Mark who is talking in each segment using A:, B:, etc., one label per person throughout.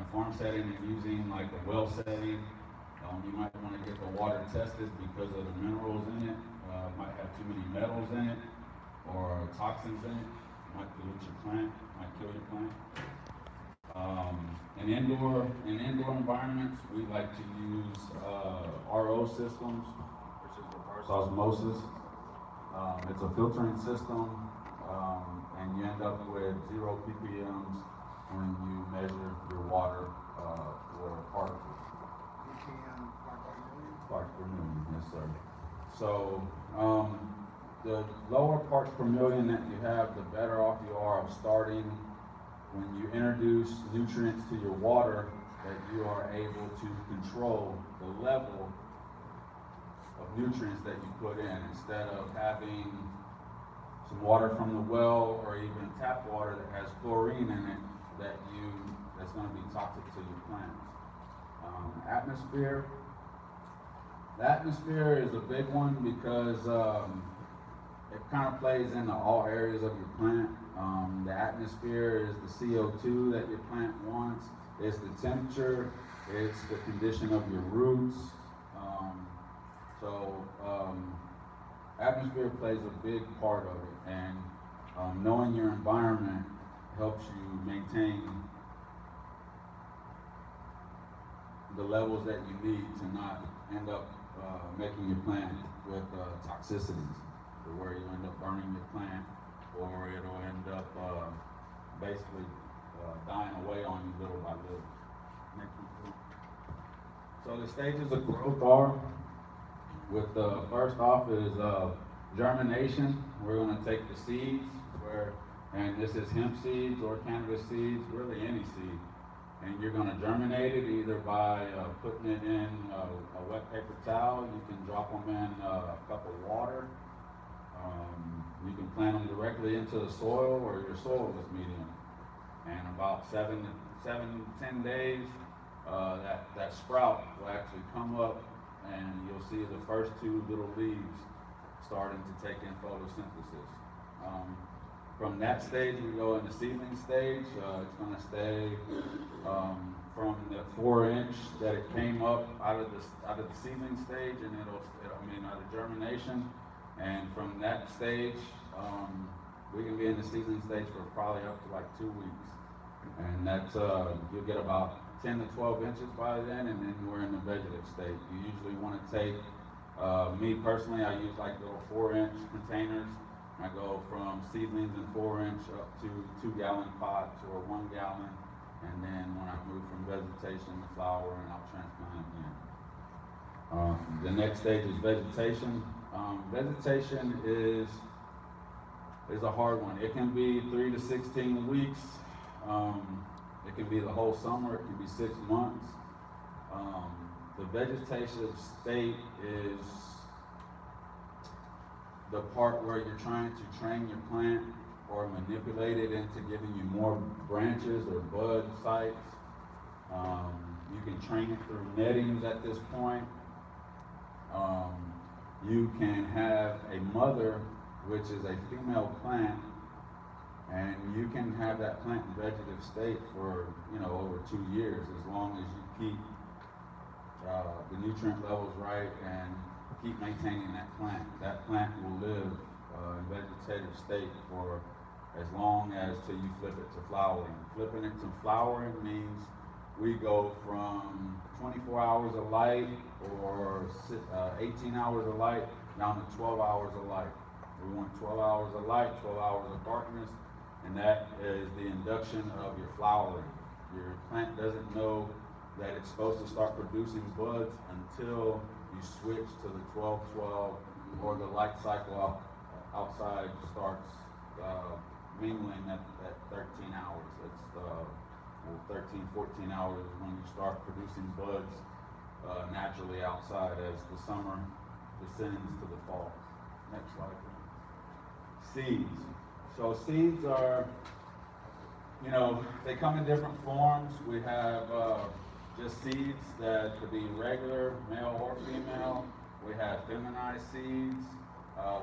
A: a farm setting and using like a well setting, you might want to get the water tested because of the minerals in it. Might have too many metals in it or toxins in it. Might pollute your plant, might kill your plant. In indoor environments, we like to use RO systems, which is reverse osmosis. It's a filtering system, and you end up with 0 ppms when you measure your water for particles.
B: BPM
A: Parts per million, yes, sir. So, the lower parts per million that you have, the better off you are of starting when you introduce nutrients to your water, that you are able to control the level of nutrients that you put in, instead of having some water from the well or even tap water that has chlorine in it that's going to be toxic to your plants. Atmosphere. The atmosphere is a big one because it kind of plays into all areas of your plant. The atmosphere is the CO2 that your plant wants. It's the temperature. It's the condition of your roots. Atmosphere plays a big part of it, and knowing your environment helps you maintain the levels that you need to not end up making your plant with toxicities, to where you end up burning your plant, or it'll end up basically dying away on you little by little. Next one, please. So the stages of growth are, with the first off is germination. We're going to take the seeds, and this is hemp seeds or cannabis seeds, really any seed. And you're going to germinate it either by putting it in a wet paper towel. You can drop them in a cup of water. You can plant them directly into the soil, or your soil is medium. And about 10 days, that sprout will actually come up, and you'll see the first 2 little leaves starting to take in photosynthesis. From that stage, we go in the seedling stage. It's going to stay from the 4-inch that it came up out of the seedling stage, and out of germination. And from that stage, we can be in the seedling stage for probably up to like 2 weeks. And that's you'll get about 10 to 12 inches by then, and then we're in the vegetative state. You usually want to take, me personally, I use like little 4-inch containers. I go from seedlings in 4-inch up to 2-gallon pots or 1 gallon, and then when I move from vegetation to flower, and I'll transplant again. The next stage is vegetation. Vegetation is a hard one. It can be 3 to 16 weeks. It can be the whole summer. It can be 6 months. The vegetative state is the part where you're trying to train your plant or manipulate it into giving you more branches or bud sites. You can train it through nettings at this point. You can have a mother, which is a female plant, and you can have that plant in vegetative state for over 2 years, as long as you keep the nutrient levels right and keep maintaining that plant. That plant will live in vegetative state for as long as till you flip it to flowering. Flipping it to flowering means we go from 24 hours of light or 18 hours of light down to 12 hours of light. We want 12 hours of light, 12 hours of darkness, and that is the induction of your flowering. Your plant doesn't know that it's supposed to start producing buds until you switch to the 12-12, or the light cycle outside starts mingling at 13 hours. It's 13, 14 hours is when you start producing buds naturally outside as the summer descends to the fall. Next slide, please. Seeds. So seeds are, they come in different forms. We have just seeds that could be regular, male or female. We have feminized seeds,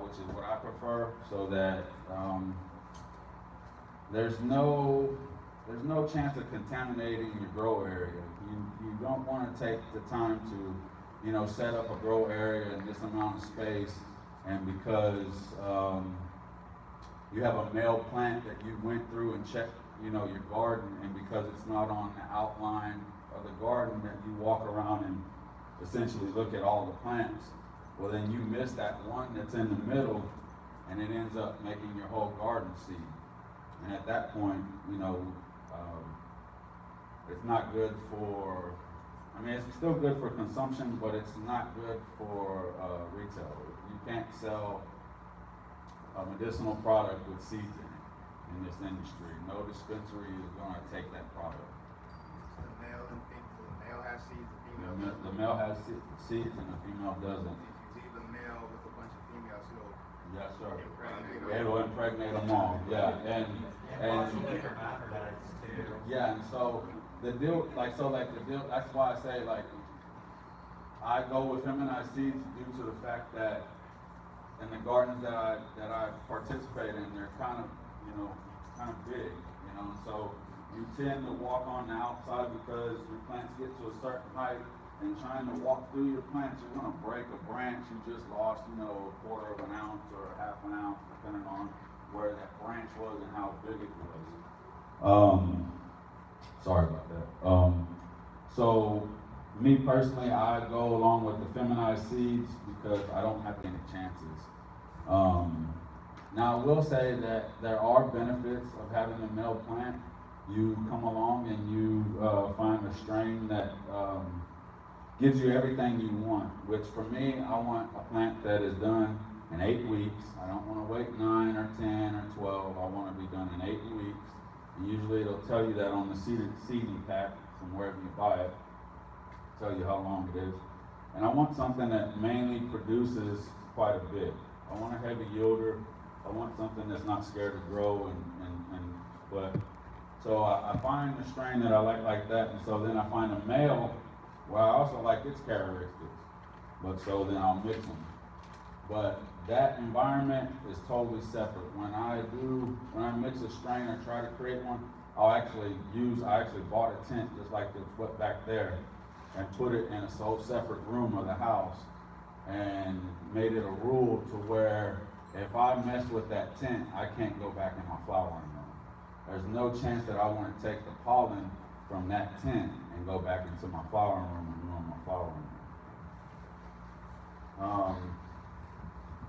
A: which is what I prefer, so that there's no there's no chance of contaminating your grow area. You don't want to take the time to, set up a grow area in this amount of space, and because you have a male plant that you went through and checked, your garden, and because it's not on the outline of the garden that you walk around and essentially look at all the plants, well then you miss that one that's in the middle, and it ends up making your whole garden seed. And at that point, it's not good for, it's still good for consumption, but it's not good for retail. You can't sell a medicinal product with seeds in this industry. No dispensary is going to take that product.
B: So the male has seeds, the female doesn't.
A: The male has seeds and the female doesn't.
B: If you leave the male with a bunch of females, he'll
A: Yes, sir.
B: impregnate them.
A: It'll impregnate them all. Yeah, and yeah, and so the deal, that's why I say, I go with feminized seeds due to the fact that in the gardens that I participate in, they're kind of big, so you tend to walk on the outside because your plants get to a certain height, and trying to walk through your plants, you're gonna break a branch you just lost, a quarter of an ounce or half an ounce, depending on where that branch was and how big it was. Sorry about that. So me personally, I go along with the feminized seeds because I don't have any chances. Now I will say that there are benefits of having a male plant. You come along and you find a strain that gives you everything you want, which for me, I want a plant that is done in 8 weeks. I don't want to wait 9 or 10 or 12. I want to be done in 8 weeks. And usually it'll tell you that on the seeding pack from wherever you buy it, tell you how long it is. And I want something that mainly produces quite a bit. I want a heavy yielder. I want something that's not scared to grow so I find a strain that I like that, and so then I find a male where I also like its characteristics, but so then I'll mix them. But that environment is totally separate. When I mix a strain or try to create one, I actually bought a tent just like the foot back there and put it in a separate room of the house and made it a rule to where if I mess with that tent, I can't go back in my flowering room. There's no chance that I want to take the pollen from that tent and go back into my flowering room and ruin my flowering room.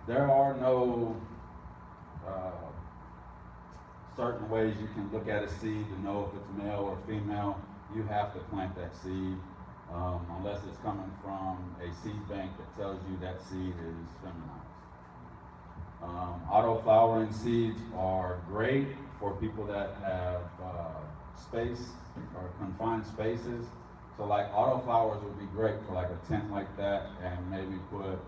A: There are no certain ways you can look at a seed to know if it's male or female. You have to plant that seed unless it's coming from a seed bank that tells you that seed is feminized. Auto flowering seeds are great for people that have space or confined spaces. So like auto flowers would be great for like a tent like that, and maybe put,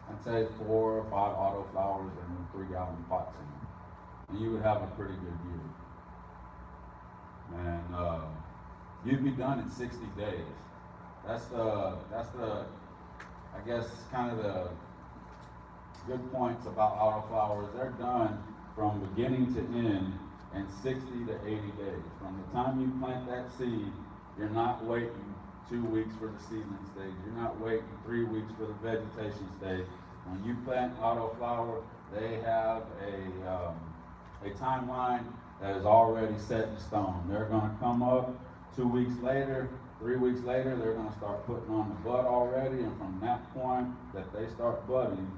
A: I'd say 4 or 5 auto flowers in 3-gallon pots in them. And you would have a pretty good yield. And you'd be done in 60 days. That's the I guess kind of the good points about auto flowers. They're done from beginning to end in 60 to 80 days. From the time you plant that seed, you're not waiting 2 weeks for the seedling stage. You're not waiting 3 weeks for the vegetation stage. When you plant auto flower, they have a timeline that is already set in stone. They're going to come up 2 weeks later, 3 weeks later, they're going to start putting on the bud already, and from that point that they start budding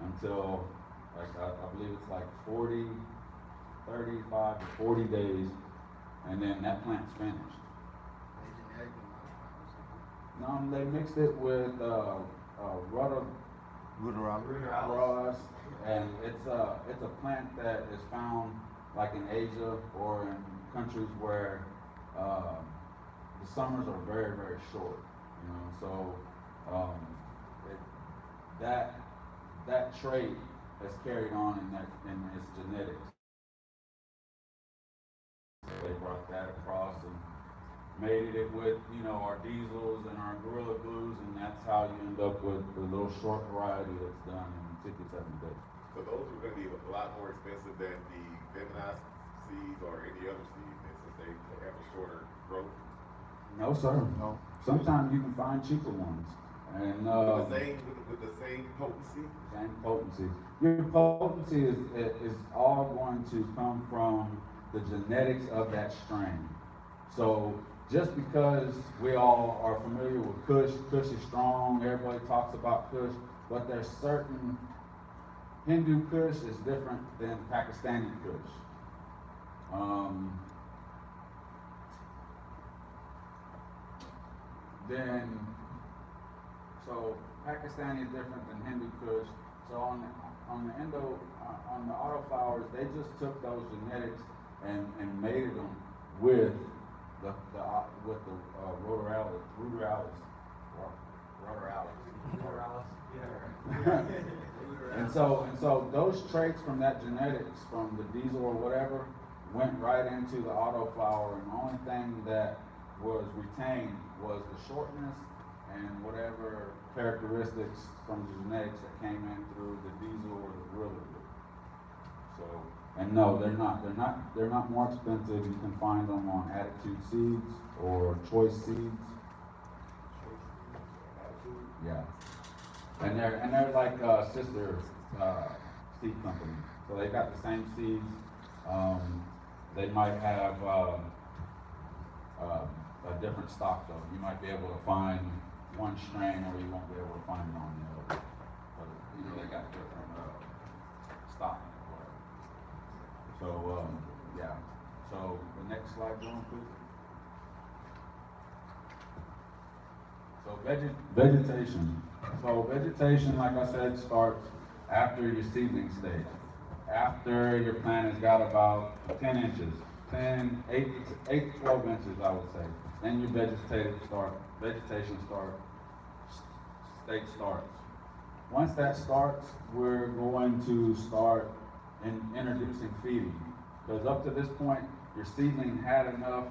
A: until, I believe it's like 35 to 40 days, and then that plant's finished. No, they mixed it with Ruderos, and it's a plant that is found like in Asia or in countries where the summers are very, very short, so that trait has carried on in its genetics. They brought that across and made it with, our diesels and our Gorilla Glues, and that's how you end up with the little short variety that's done in 67 days.
C: So those are going to be a lot more expensive than the feminized seeds or any other seeds, and since they have a shorter growth?
A: No, sir. No. Sometimes you can find cheaper ones. And
C: With the same potency?
A: Same potency. Your potency is all going to come from the genetics of that strain. So just because we all are familiar with Kush, Kush is strong, everybody talks about Kush, but there's certain Hindu Kush is different than Pakistani Kush. So Pakistani is different than Hindu Kush. So on the autoflowers, they just took those genetics and mated them with the ruderalis. And so those traits from that genetics, from the diesel or whatever, went right into the autoflower, and the only thing that was retained was the shortness and whatever characteristics from the genetics that came in through the diesel or the gorilla. So, and no, they're not more expensive. You can find them on Attitude Seeds or Choice Seeds. Yeah. And they're like sister seed companies. So they got the same seeds. They might have a different stock though. You might be able to find one strain, or you won't be able to find it on the other. But they got different stock. So yeah. So the next slide, going please. So vegetation. So vegetation, like I said, starts after your seedling stage. After your plant has got about 10 inches, 8 to 12 inches, I would say. Then your vegetation stage starts. Once that starts, we're going to start introducing feeding. Because up to this point, your seedling had enough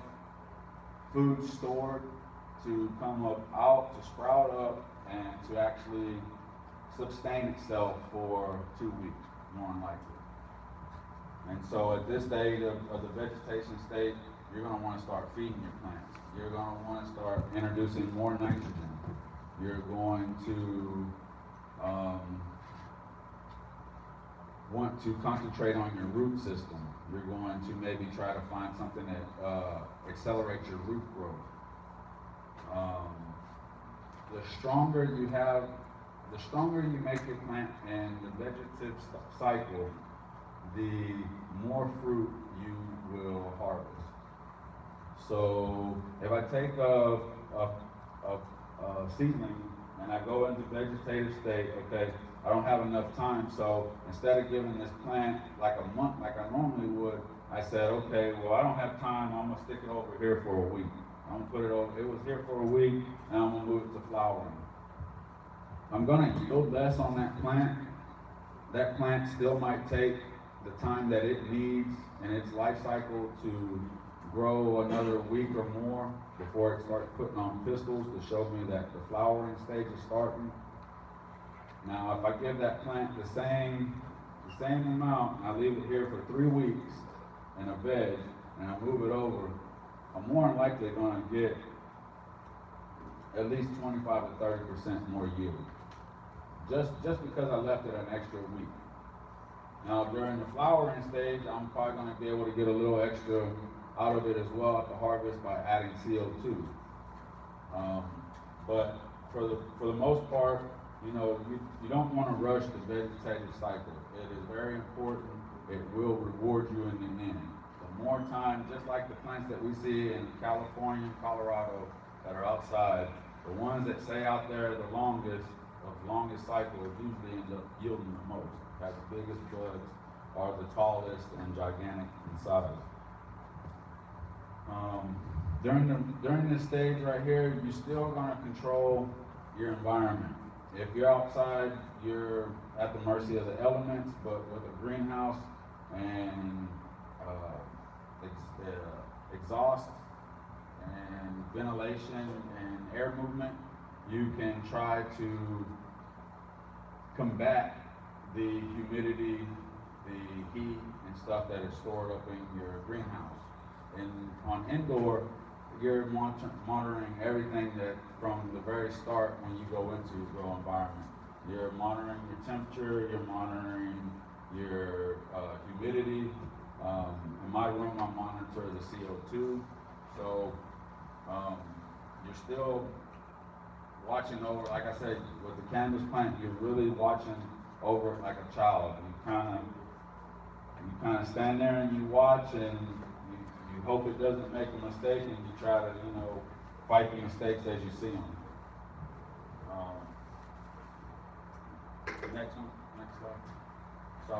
A: food stored to come up out, to sprout up, and to actually sustain itself for 2 weeks, more than likely. And so at this stage of the vegetation state, you're going to want to start feeding your plants. You're going to want to start introducing more nitrogen. You're going to want to concentrate on your root system. You're going to maybe try to find something that accelerates your root growth. The stronger you make your plant in the vegetative cycle, the more fruit you will harvest. So if I take a seedling and I go into vegetative state, okay, I don't have enough time, so instead of giving this plant like a month like I normally would, I said, okay, well, I don't have time, I'm gonna stick it over here for a week. I'm gonna put it over, it was here for a week, and I'm gonna move it to flowering. I'm gonna yield less on that plant. That plant still might take the time that it needs in its life cycle to grow another week or more before it starts putting on pistils to show me that the flowering stage is starting. Now, if I give that plant the same amount, and I leave it here for 3 weeks in a veg, and I move it over, I'm more than likely going to get at least 25 to 30% more yield. Just because I left it an extra week. Now, during the flowering stage, I'm probably going to be able to get a little extra out of it as well at the harvest by adding CO2. But for the most part, you don't want to rush the vegetative cycle. It is very important. It will reward you in the end. The more time, just like the plants that we see in California and Colorado that are outside, the ones that stay out there the longest cycle usually end up yielding the most. Have the biggest buds, are the tallest and gigantic in size. During this stage right here, you're still going to control your environment. If you're outside, you're at the mercy of the elements, but with a greenhouse and exhaust and ventilation and air movement, you can try to combat the humidity, the heat, and stuff that is stored up in your greenhouse. And on indoor, you're monitoring everything that from the very start when you go into your grow environment. You're monitoring your temperature, you're monitoring your humidity. In my room, I monitor the CO2. So you're still watching over, like I said, with the cannabis plant, you're really watching over it like a child. You kind of stand there and you watch, and you hope it doesn't make a mistake, and you try to, fight the mistakes as you see them. Next slide. So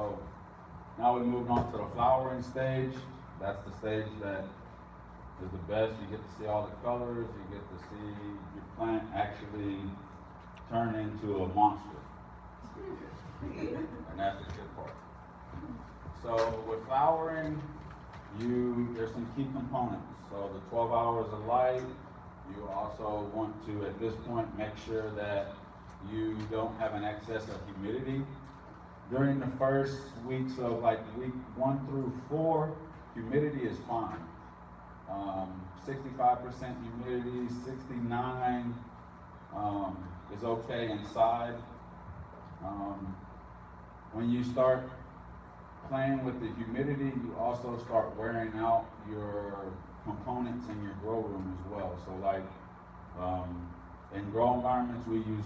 A: now we moved on to the flowering stage. That's the stage that is the best. You get to see all the colors. You get to see your plant actually turn into a monster. And that's the good part. So with flowering, there's some key components. So the 12 hours of light, you also want to, at this point, make sure that you don't have an excess of humidity. During the first weeks of like week 1 through 4, humidity is fine. 65% humidity, 69 is okay inside. When you start playing with the humidity, you also start wearing out your components in your grow room as well. So like in grow environments, we use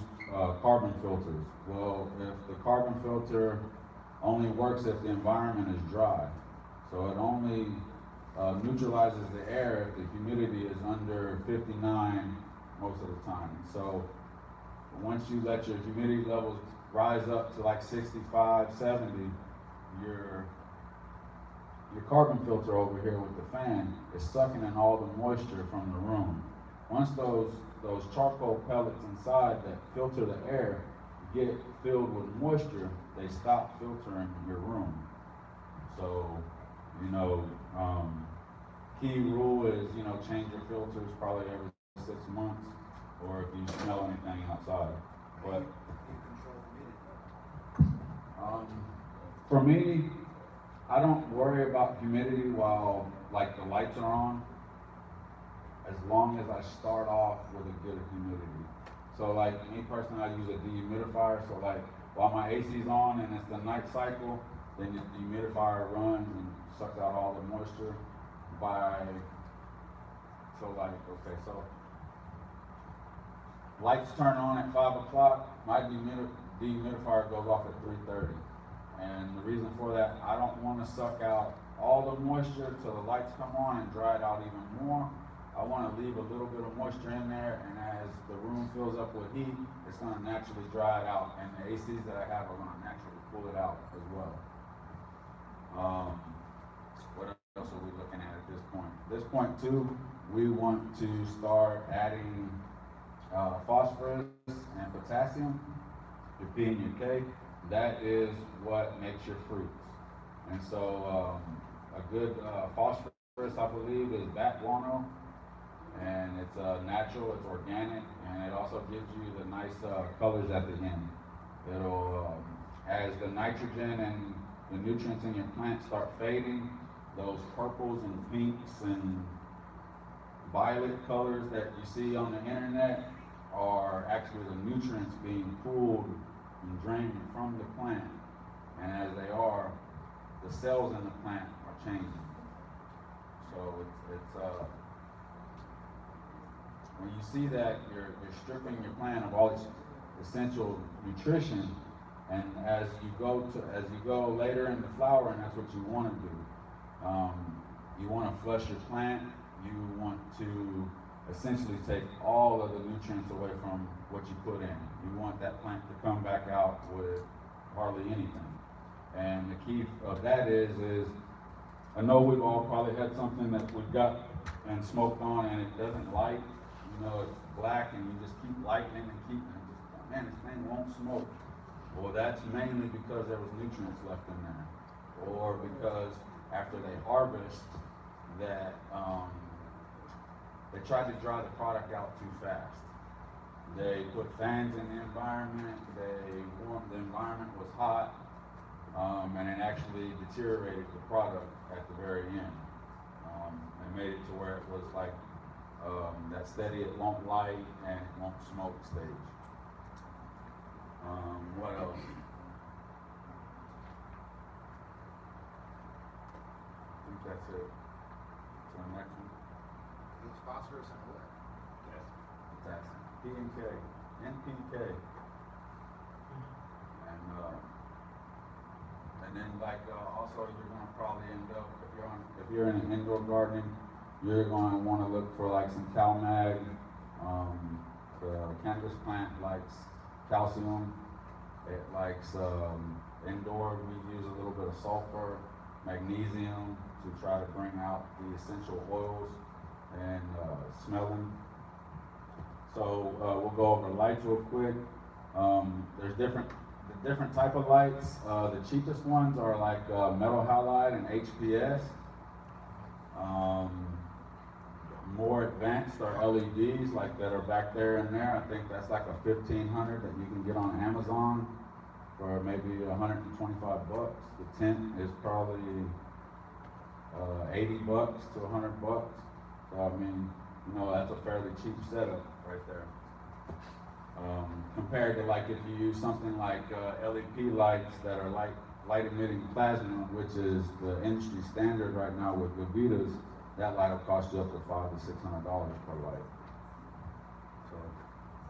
A: carbon filters. Well, if the carbon filter only works if the environment is dry. So it only neutralizes the air if the humidity is under 59 most of the time. So once you let your humidity levels rise up to like 65, 70, your carbon filter over here with the fan is sucking in all the moisture from the room. Once those charcoal pellets inside that filter the air get filled with moisture, they stop filtering your room. So, key rule is, change your filters probably every 6 months, or if you smell anything outside. But for me, I don't worry about humidity while like the lights are on, as long as I start off with a good humidity. So like me personally, I use a dehumidifier. So like while my AC's on and it's the night cycle, then the dehumidifier runs and sucks out all the moisture so lights turn on at 5 o'clock, my dehumidifier goes off at 3:30. And the reason for that, I don't want to suck out all the moisture till the lights come on and dry it out even more. I want to leave a little bit of moisture in there, and as the room fills up with heat, it's going to naturally dry it out, and the ACs that I have are going to naturally pull it out as well. What else are we looking at this point? This point too, we want to start adding phosphorus and potassium, your P and your K. That is what makes your fruits. And so a good phosphorus, I believe, is bat guano, and it's natural, it's organic, and it also gives you the nice colors at the end. It'll, as the nitrogen and the nutrients in your plant start fading, those purples and pinks and violet colors that you see on the internet are actually the nutrients being pulled and drained from the plant. And as they are, the cells in the plant are changing. So it's when you see that, you're stripping your plant of all its essential nutrition. And as you go later in the flowering, that's what you want to do. You want to flush your plant. You want to essentially take all of the nutrients away from what you put in. You want that plant to come back out with hardly anything. And the key of that is I know we've all probably had something that we got and smoked on and it doesn't light. It's black and you just keep lighting and keeping man, this thing won't smoke. Well, that's mainly because there was nutrients left in there, or because after they harvest that they tried to dry the product out too fast. They put fans in the environment, the environment was hot, and it actually deteriorated the product at the very end. And made it to where it was like that steady, it won't light and it won't smoke stage. What else? I think that's it. So the next one.
B: It was phosphorus and what?
C: Yes.
A: Potassium. P and K. NPK. And then like also you're gonna probably end up if you're in an indoor gardening, you're gonna want to look for like some CalMag. The cannabis plant likes calcium. It likes indoor. We use a little bit of sulfur, magnesium to try to bring out the essential oils and smell them. So we'll go over lights real quick. There's different type of lights. The cheapest ones are like metal halide and HPS. More advanced are LEDs like that are back there and there. I think that's like a 1,500 that you can get on Amazon for maybe 125 bucks. The tent is probably 80 bucks to 100 bucks. So I mean, you know, that's a fairly cheap setup right there. Compared to like if you use something like LED lights that are like light emitting plasma, which is the industry standard right now with Gavitas, that light will cost you up to $500 to $600 per light. So,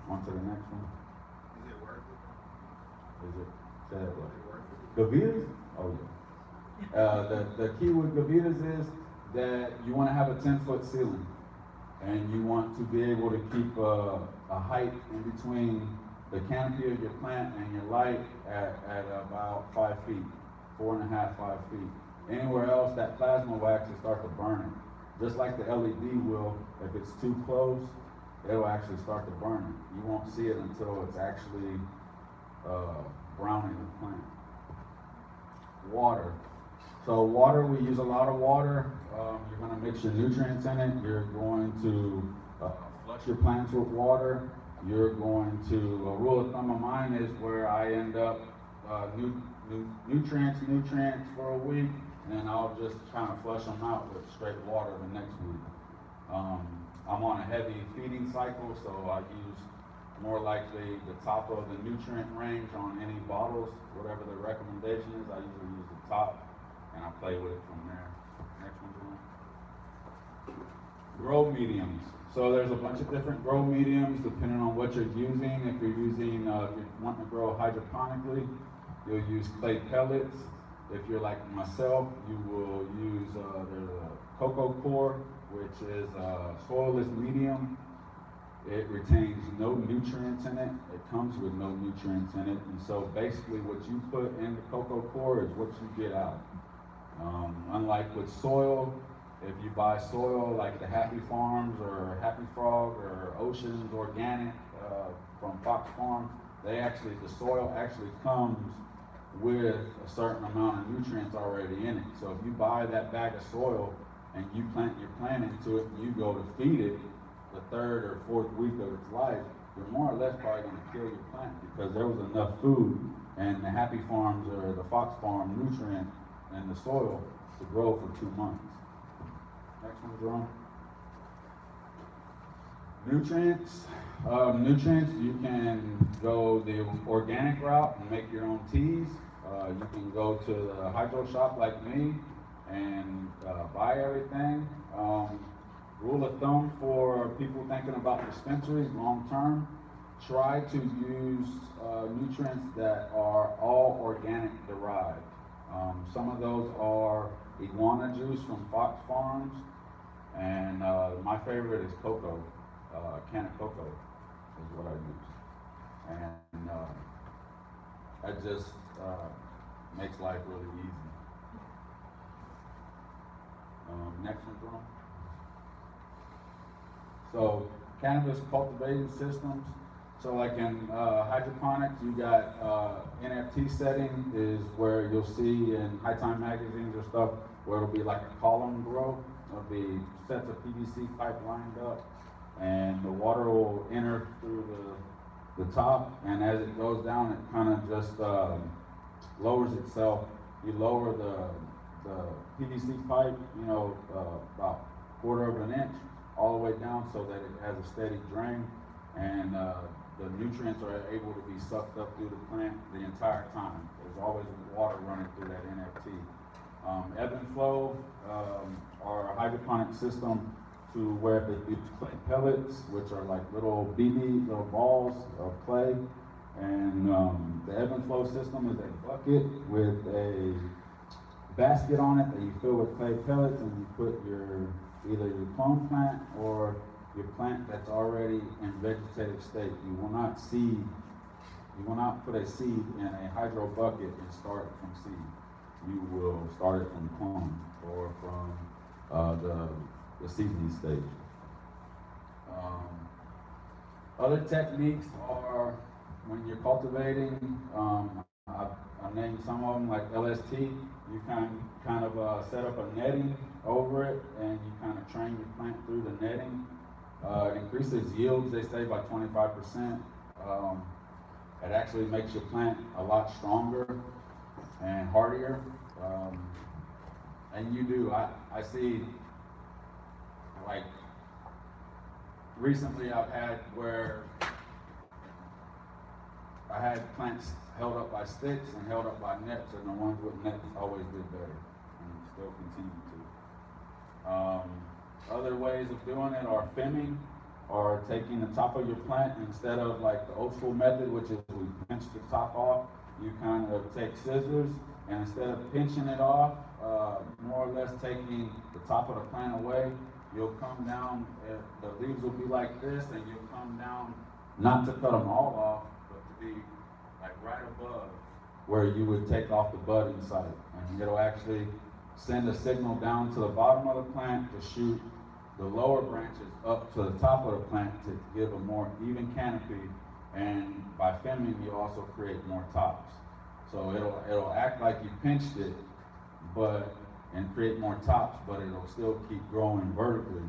A: on to the next one.
B: Is it worth it?
A: Is it? Say that
B: Is
A: what?
B: it worth it?
A: Gavitas? Oh yeah. The key with Gavitas is that you want to have a 10-foot ceiling, and you want to be able to keep a height in between the canopy of your plant and your light at about 5 feet, 4.5, 5 feet. Anywhere else, that plasma will actually start to burn it. Just like the LED will, if it's too close, it'll actually start to burn it. You won't see it until it's actually browning the plant. Water. So water, we use a lot of water. You're going to mix your nutrients in it. You're going to flush your plants with water. You're going to, a rule of thumb of mine is where I end up nutrients for a week, and I'll just kind of flush them out with straight water the next week. I'm on a heavy feeding cycle, so I use more likely the top of the nutrient range on any bottles, whatever the recommendation is. I usually use the top, and I play with it from there. Next one, John. Grow mediums. So there's a bunch of different grow mediums depending on what you're using. If you're using, if you want to grow hydroponically, you'll use clay pellets. If you're like myself, you will use, there's a cocoa core, which is a soilless medium. It retains no nutrients in it. It comes with no nutrients in it. And so basically what you put in the cocoa core is what you get out. Unlike with soil, if you buy soil like the Happy Farms or Happy Frog or Oceans Organic from Fox Farm, the soil actually comes with a certain amount of nutrients already in it. So if you buy that bag of soil and you plant your plant into it and you go to feed it the third or fourth week of its life, you're more or less probably going to kill your plant because there was enough food and the Happy Farms or the Fox Farm nutrient in the soil to grow for 2 months. Next one, Jerome. Nutrients. Nutrients, you can go the organic route and make your own teas. You can go to the hydro shop like me and buy everything. Rule of thumb for people thinking about dispensaries long term, try to use nutrients that are all organic derived. Some of those are iguana juice from Fox Farms, and my favorite is cocoa, can of cocoa is what I use. And that just makes life really easy. Next one, Jerome. So cannabis cultivating systems. So like in hydroponics, you got NFT setting is where you'll see in High Time magazines or stuff where it'll be like a column grow. It'll be sets of PVC pipe lined up, and the water will enter through the top, and as it goes down, it kind of just lowers itself. You lower the PVC pipe, you know, about quarter of an inch all the way down so that it has a steady drain, and the nutrients are able to be sucked up through the plant the entire time. There's always water running through that NFT. Ebb and flow are a hydroponic system to where they use clay pellets, which are like little little balls of clay. And the ebb and flow system is a bucket with a basket on it that you fill with clay pellets, and you put either your clone plant or your plant that's already in vegetative state. You will not put a seed in a hydro bucket and start it from seed. You will start it from clone or from the seedling stage. Other techniques are when you're cultivating, I named some of them like LST. You kind of set up a netting over it, and you kind of train your plant through the netting. It increases yields, they say, by 25%. It actually makes your plant a lot stronger and hardier. And you do. I see, like, recently I've had where I had plants held up by sticks and held up by nets, and the ones with nets always did better, and still continue to. Other ways of doing it are fimming, or taking the top of your plant instead of like the old school method, which is we pinch the top off. You kind of take scissors, and instead of pinching it off, more or less taking the top of the plant away, you'll come down, the leaves will be like this, and you'll come down, not to cut them all off, but to be like right above where you would take off the budding site. And it'll actually send a signal down to the bottom of the plant to shoot the lower branches up to the top of the plant to give a more even canopy. And by fimming, you also create more tops. So it'll act like you pinched it, and create more tops, but it'll still keep growing vertically,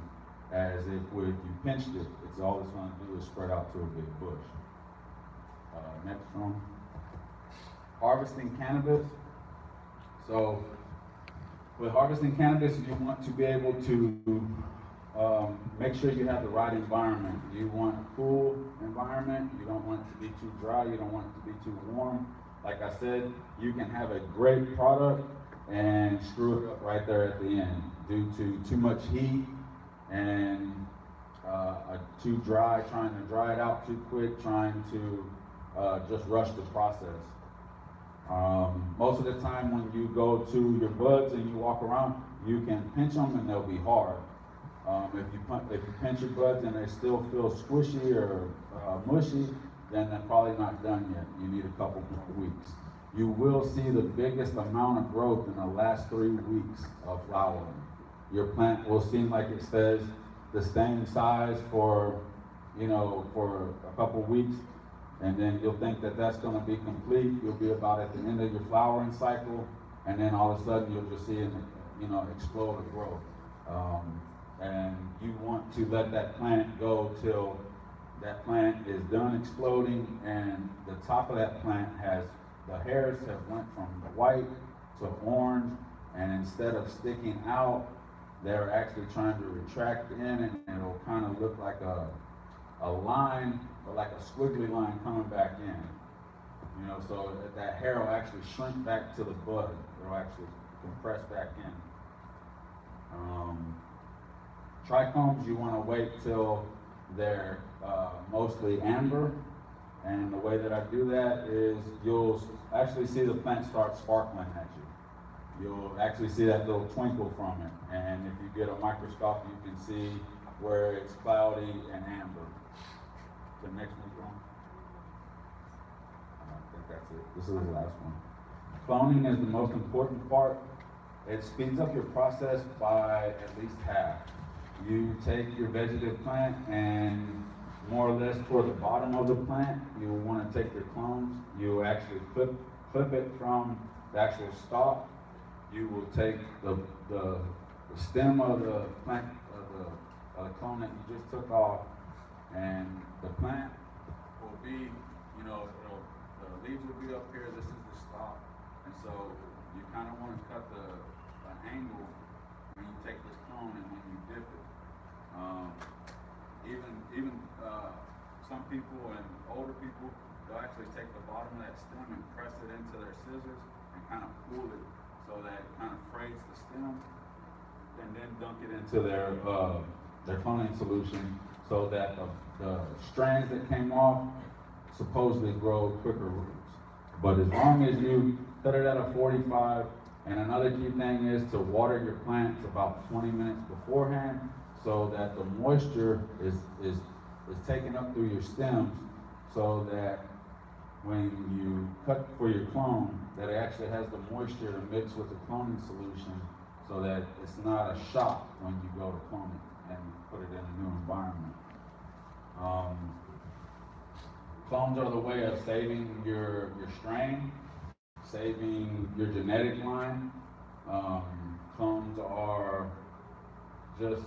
A: as if you pinched it, it's all it's going to do is spread out to a big bush. Next one. Harvesting cannabis. So with harvesting cannabis, you want to be able to make sure you have the right environment. You want a cool environment. You don't want it to be too dry. You don't want it to be too warm. Like I said, you can have a great product and screw it up right there at the end due to too much heat and too dry, trying to dry it out too quick, trying to just rush the process. Most of the time when you go to your buds and you walk around, you can pinch them and they'll be hard. If you pinch your buds and they still feel squishy or mushy, then they're probably not done yet. You need a couple more weeks. You will see the biggest amount of growth in the last 3 weeks of flowering. Your plant will seem like it stays the same size for a couple weeks, and then you'll think that that's going to be complete. You'll be about at the end of your flowering cycle, and then all of a sudden you'll just see it, explode or grow. And you want to let that plant go till that plant is done exploding, and the top of that plant the hairs have went from white to orange, and instead of sticking out, they're actually trying to retract in, and it'll kind of look like a line, or like a squiggly line coming back in. So that hair will actually shrink back to the bud. It'll actually compress back in. Trichomes, you want to wait till they're mostly amber, and the way that I do that is you'll actually see the plant start sparkling at you. You'll actually see that little twinkle from it, and if you get a microscope, you can see where it's cloudy and amber. The next one, John? I think that's it. This is the last one. Cloning is the most important part. It speeds up your process by at least half. You take your vegetative plant, and more or less toward the bottom of the plant, you will want to take your clones. You will actually clip it from the actual stalk. You will take the stem of the plant, of the clone that you just took off, and the plant will be, the leaves will be up here. This is the stalk. some people and older people, they'll actually take the bottom of that stem and press it into their scissors and kind of pull it so that it kind of frays the stem, and then dunk it into their cloning solution so that the strands that came off supposedly grow quicker roots. But as long as you cut it at a 45, and another key thing is to water your plants about 20 minutes beforehand so that the moisture is taken up through your stems, so that when you cut for your clone, that it actually has the moisture to mix with the cloning solution so that it's not a shock when you go to clone it and put it in a new environment. Clones are the way of saving your strain, saving your genetic line. Clones are just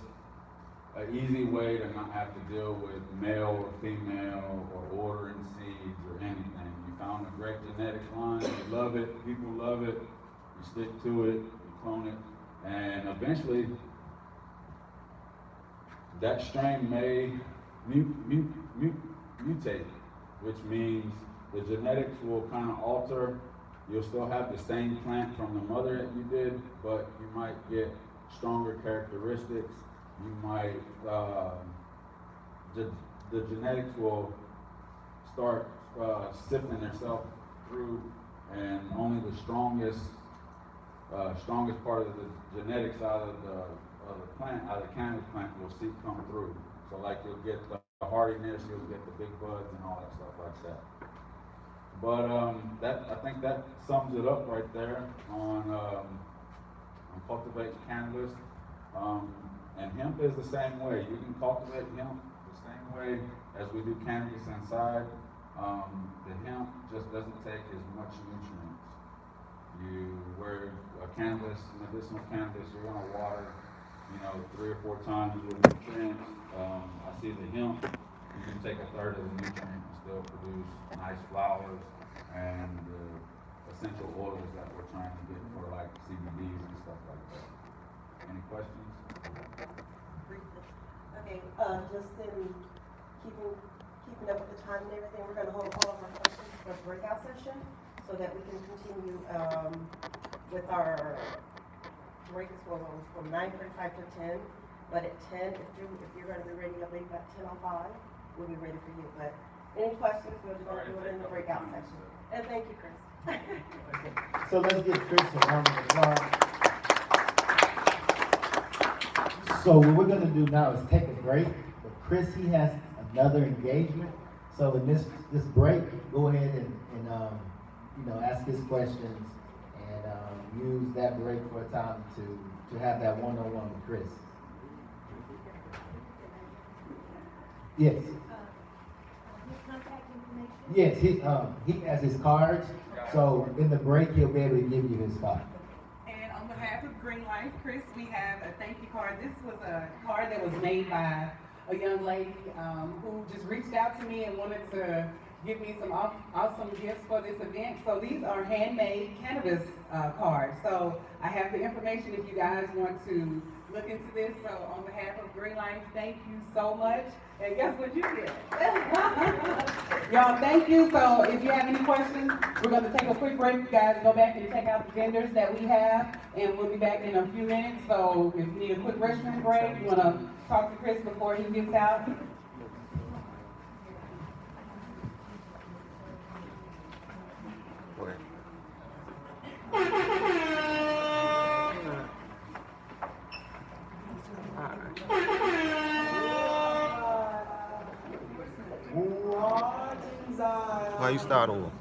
A: an easy way to not have to deal with male or female or ordering seeds or anything. You found a great genetic line, you love it, people love it, you stick to it, you clone it, and eventually that strain may mutate, which means the genetics will kind of alter. You'll still have the same plant from the mother that you did, but you might get stronger characteristics. You might, the genetics will start sifting themselves through, and only the strongest part of the genetics out of the plant, out of the cannabis plant, will see come through. So like you'll get the hardiness, you'll get the big buds and all that stuff like that. But I think that sums it up right there on cultivating cannabis. And hemp is the same way. You can cultivate hemp the same way as we do cannabis inside. The hemp just doesn't take as much nutrients. Where a medicinal cannabis, you're gonna water, 3 or 4 times with nutrients. I see the hemp, you can take a third of the nutrient and still produce nice flowers and essential oils that we're trying to get for like CBDs and stuff like that. Any questions?
D: Briefly. Okay, just in keeping up with the time and everything, we're gonna hold all of our questions for the breakout session so that we can continue with our break from 9:45 to 10. But at 10, if you're gonna be ready, I believe about 10:05, we'll be ready for you. But any questions, we're just gonna do it in the breakout session. And thank you, Chris.
E: So let's give Chris a round of applause. So what we're gonna do now is take a break. But Chris, he has another engagement. So in this break, go ahead and ask his questions and use that break for a time to have that one-on-one with Chris. Yes.
F: His contact information?
E: Yes, he has his cards. So in the break, he'll be able to give you his card.
G: And on behalf of Green Life, Chris, we have a thank you card. This was a card that was made by a young lady who just reached out to me and wanted to give me some awesome gifts for this event. So these are handmade cannabis cards. So I have the information if you guys want to look into this. So on behalf of Green Life, thank you so much. And guess what you get? Y'all, thank you. So if you have any questions, we're going to take a quick break. You guys go back and check out the vendors that we have, and we'll be back in a few minutes. So if you need a quick restroom break, you want to talk to Chris before he gets out.
B: Why you start over?